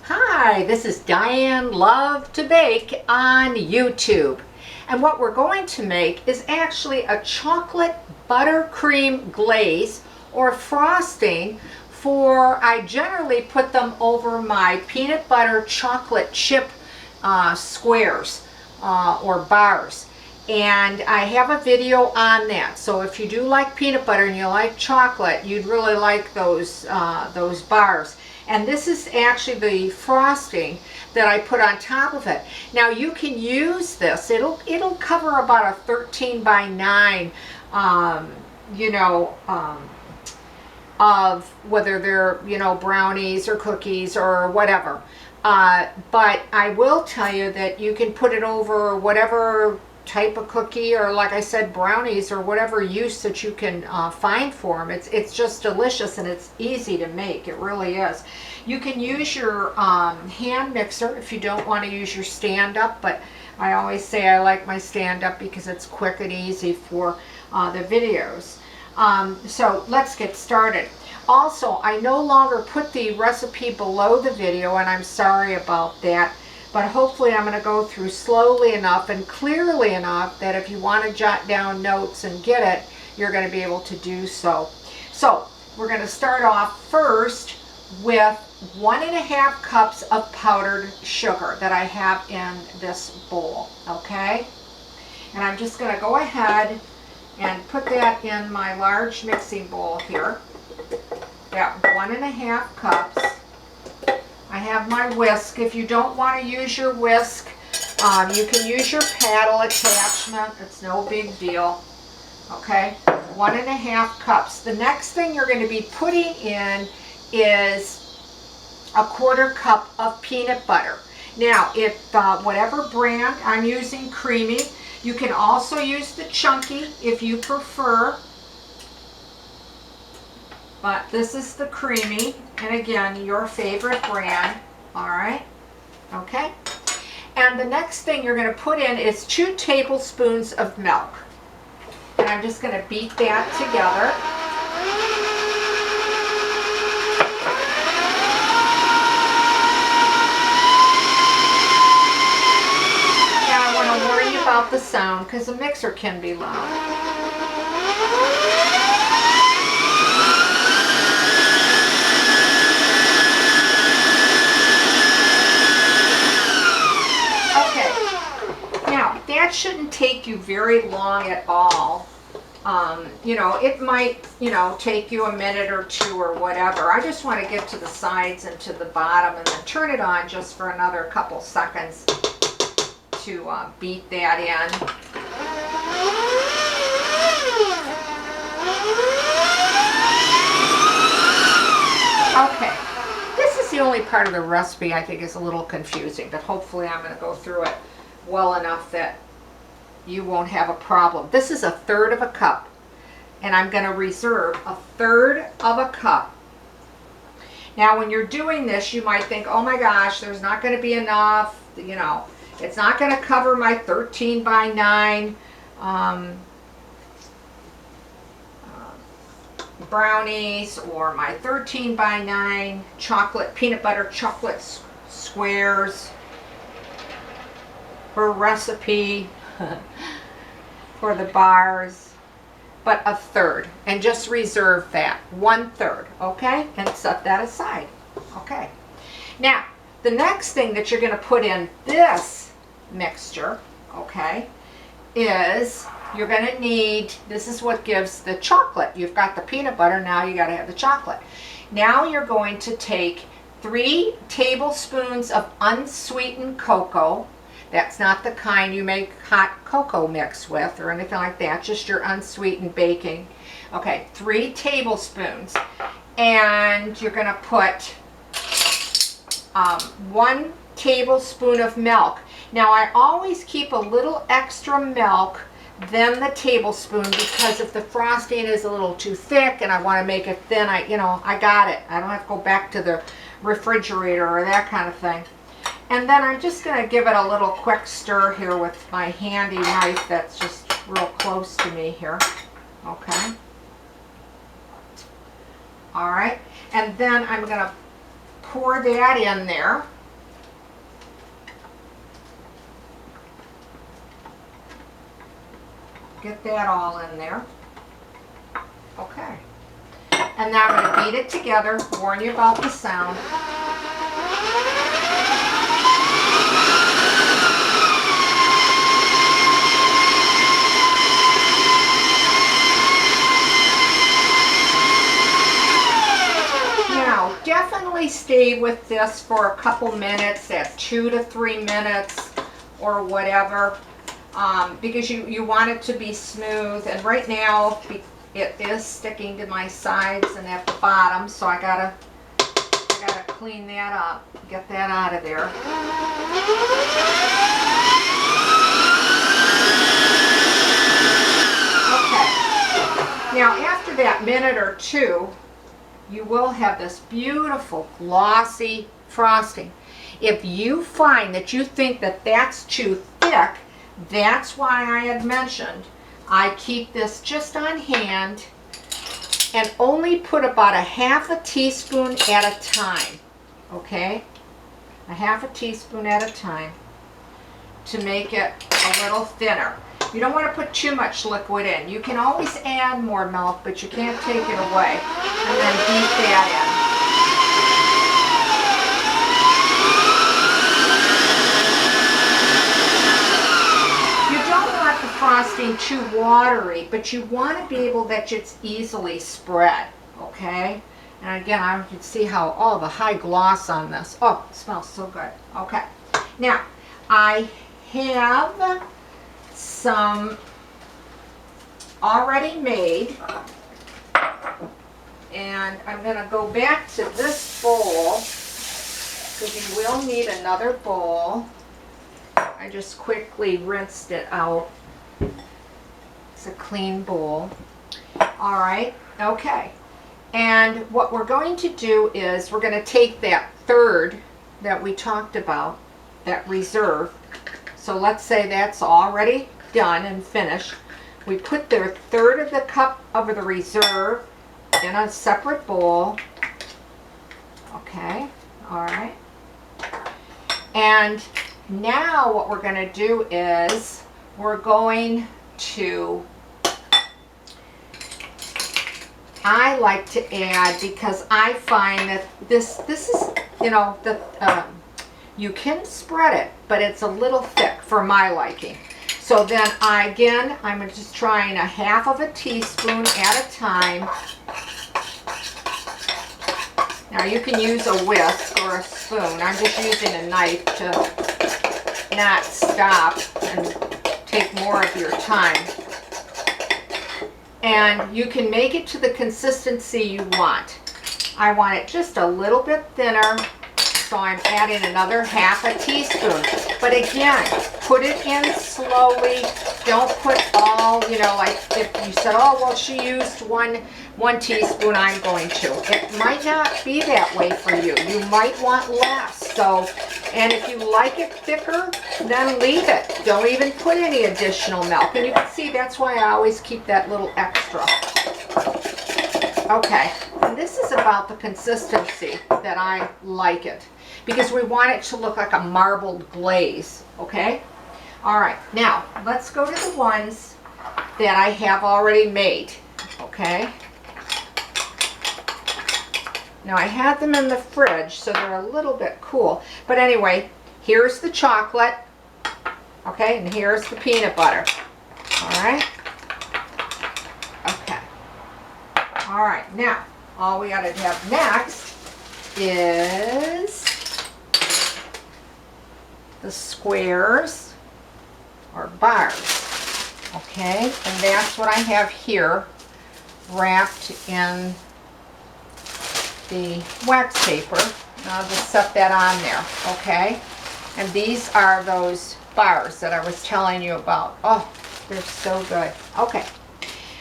Hi, this is Diane Lovetobake on YouTube. And what we're going to make is actually a chocolate buttercream glaze or frosting for, I generally put them over my peanut butter chocolate chip squares or bars. And I have a video on that. So if you do like peanut butter and you like chocolate, you'd really like those bars. And this is actually the frosting that I put on top of it. Now you can use this. It'll cover about a 13 by 9, of whether they're brownies or cookies or whatever. But I will tell you that you can put it over whatever type of cookie, or like I said, brownies, or whatever use that you can find for them. It's just delicious, and it's easy to make. It really is. You can use your hand mixer if you don't want to use your stand-up, but I always say I like my stand-up because it's quick and easy for the videos. So let's get started. Also, I no longer put the recipe below the video, and I'm sorry about that. But hopefully I'm going to go through slowly enough and clearly enough that if you want to jot down notes and get it, you're going to be able to do so. So we're going to start off first with 1.5 cups of powdered sugar that I have in this bowl, okay? And I'm just going to go ahead and put that in my large mixing bowl here. Got 1.5 cups. I have my whisk. If you don't want to use your whisk, you can use your paddle attachment. It's no big deal. Okay, 1.5 cups. The next thing you're going to be putting in is 1/4 cup of peanut butter. Now, if whatever brand, I'm using creamy. You can also use the chunky if you prefer. But this is the creamy, and again, your favorite brand. All right, okay. And the next thing you're going to put in is 2 tablespoons of milk. And I'm just going to beat that together. Now I want to warn you about the sound because the mixer can be loud. That shouldn't take you very long at all. It might, take you a minute or 2 or whatever. I just want to get to the sides and to the bottom and then turn it on just for another couple seconds to beat that in. Okay, this is the only part of the recipe I think is a little confusing, but hopefully I'm going to go through it well enough that you won't have a problem. This is 1/3 of a cup, and I'm going to reserve 1/3 of a cup. Now when you're doing this, you might think, oh my gosh, there's not going to be enough, it's not going to cover my 13 by 9 brownies or my 13 by 9 peanut butter chocolate squares for recipe for the bars, but 1/3, and just reserve that 1/3, okay, and set that aside. Okay, now the next thing that you're going to put in this mixture, okay, is you're going to need, this is what gives the chocolate. You've got the peanut butter, now you got to have the chocolate. Now you're going to take 3 tablespoons of unsweetened cocoa. That's not the kind you make hot cocoa mix with or anything like that, just your unsweetened baking. Okay, 3 tablespoons. And you're going to put 1 tablespoon of milk. Now I always keep a little extra milk than the tablespoon, because if the frosting is a little too thick and I want to make it thin, I got it. I don't have to go back to the refrigerator or that kind of thing. And then I'm just going to give it a little quick stir here with my handy knife that's just real close to me here. Okay. All right. And then I'm going to pour that in there. get that all in there. Okay. And now I'm going to beat it together, warn you about the sound. Now, definitely stay with this for a couple minutes, at 2 to 3 minutes or whatever, because you want it to be smooth. And right now, it is sticking to my sides and at the bottom, so I gotta clean that up, get that out of there. Okay. Now after that minute or two, you will have this beautiful glossy frosting. If you find that you think that that's too thick, that's why I had mentioned I keep this just on hand and only put about a half a teaspoon at a time, okay? A half a teaspoon at a time to make it a little thinner. You don't want to put too much liquid in. You can always add more milk, but you can't take it away. And then beat that in. Frosting too watery, but you want to be able that it's easily spread, okay? And again, I can see how, oh, the high gloss on this. Oh, it smells so good. Okay. Now, I have some already made, and I'm going to go back to this bowl, because you will need another bowl. I just quickly rinsed it out. It's a clean bowl. All right, okay. And what we're going to do is we're going to take that third that we talked about, that reserve. So let's say that's already done and finished. We put the third of the cup of the reserve in a separate bowl. Okay, all right. And now what we're going to do is we're going to, I like to add, because I find that this is, you know, you can spread it, but it's a little thick for my liking. So then I'm just trying a half of a teaspoon at a time. Now you can use a whisk or a spoon. I'm just using a knife to not stop and take more of your time. And you can make it to the consistency you want. I want it just a little bit thinner, so I'm adding another half a teaspoon. But again, put it in slowly. Don't put all, you know, like if you said, oh, well, she used one teaspoon, I'm going to. It might not be that way for you. You might want less. So, and if you like it thicker, then leave it. Don't even put any additional milk. And you can see that's why I always keep that little extra. Okay, and this is about the consistency that I like it, because we want it to look like a marbled glaze, okay? All right, now let's go to the ones that I have already made, okay? Now I had them in the fridge, so they're a little bit cool. But anyway, here's the chocolate, okay, and here's the peanut butter, all right? Okay. All right, now, all we gotta have next is the squares or bars, okay? And that's what I have here, wrapped in the wax paper. And I'll just set that on there, okay? And these are those bars that I was telling you about. Oh, they're so good. Okay.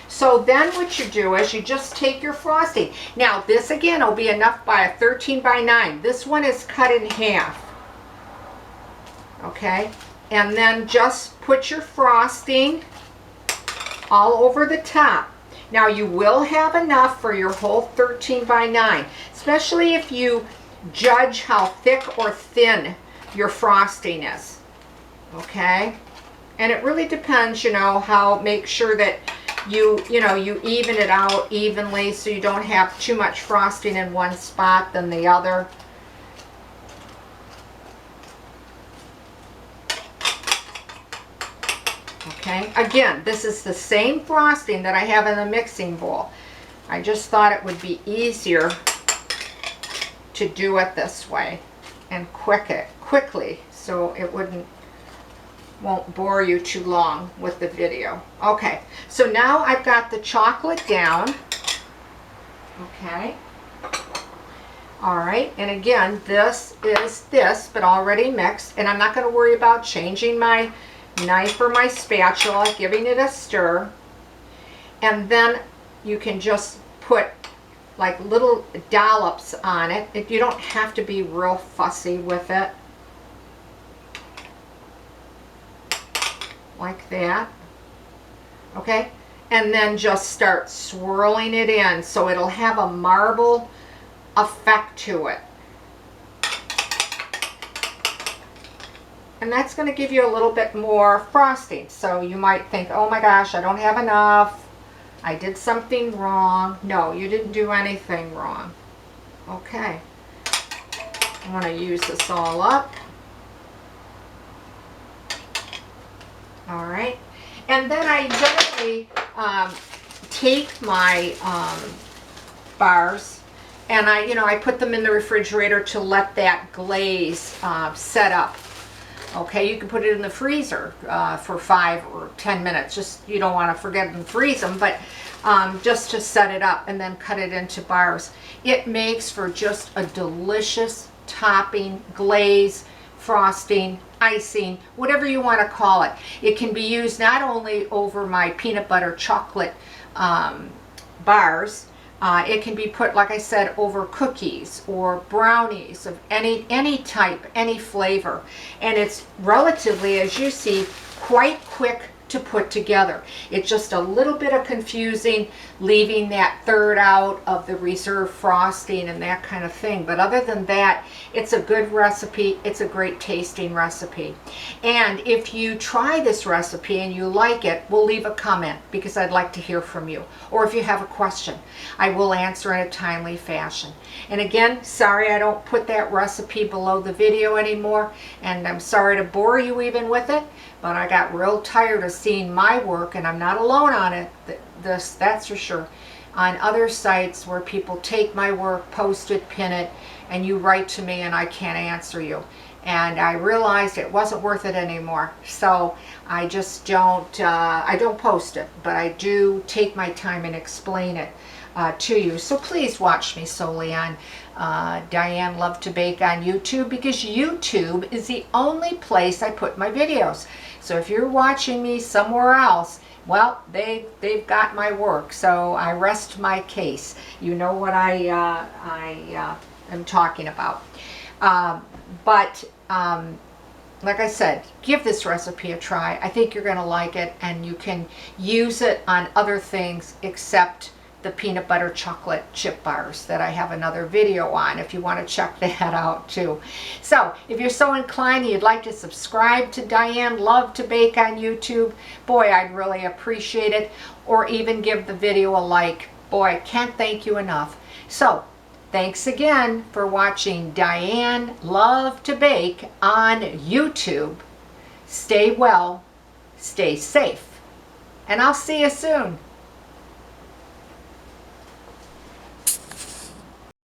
So then what you do is you just take your frosting. Now this again will be enough by a 13 by 9. This one is cut in half. Okay? And then just put your frosting all over the top. Now you will have enough for your whole 13 by 9, especially if you judge how thick or thin your frosting is. Okay? And it really depends, you know, how, make sure that you even it out evenly so you don't have too much frosting in one spot than the other. Okay, again, this is the same frosting that I have in the mixing bowl. I just thought it would be easier to do it this way and quickly so it won't bore you too long with the video. Okay, so now I've got the chocolate down. Okay. All right, and again, this is this, but already mixed, and I'm not going to worry about changing my knife or my spatula, giving it a stir. And then you can just put like little dollops on it. You don't have to be real fussy with it. Like that. Okay, and then just start swirling it in so it'll have a marble effect to it. And that's going to give you a little bit more frosting. So you might think, oh my gosh, I don't have enough. I did something wrong. No, you didn't do anything wrong. Okay. I want to use this all up. All right. And then I generally take my bars and I put them in the refrigerator to let that glaze set up. Okay, you can put it in the freezer for 5 or 10 minutes. Just, you don't want to forget and freeze them, but just to set it up and then cut it into bars. It makes for just a delicious topping, glaze, frosting, icing, whatever you want to call it. It can be used not only over my peanut butter chocolate bars, it can be put, like I said, over cookies or brownies of any type, any flavor. And it's relatively, as you see, quite quick to put together. It's just a little bit of confusing, leaving that third out of the reserve frosting and that kind of thing. But other than that, it's a good recipe. It's a great tasting recipe. And if you try this recipe and you like it, we'll leave a comment because I'd like to hear from you. Or if you have a question, I will answer in a timely fashion. And again, sorry I don't put that recipe below the video anymore. And I'm sorry to bore you even with it. But I got real tired of seeing my work, and I'm not alone on it, that's for sure, on other sites where people take my work, post it, pin it, and you write to me and I can't answer you. And I realized it wasn't worth it anymore. So I just I don't post it, but I do take my time and explain it to you. So please watch me solely on Diane Lovetobake on YouTube, because YouTube is the only place I put my videos. So if you're watching me somewhere else, well, they've got my work. So I rest my case. You know what I am talking about. Like I said, give this recipe a try. I think you're going to like it, and you can use it on other things except the peanut butter chocolate chip bars that I have another video on if you want to check that out too. So if you're so inclined, you'd like to subscribe to Diane Lovetobake on YouTube, boy, I'd really appreciate it. Or even give the video a like. Boy, I can't thank you enough. So thanks again for watching Diane Lovetobake on YouTube. Stay well, stay safe, and I'll see you soon.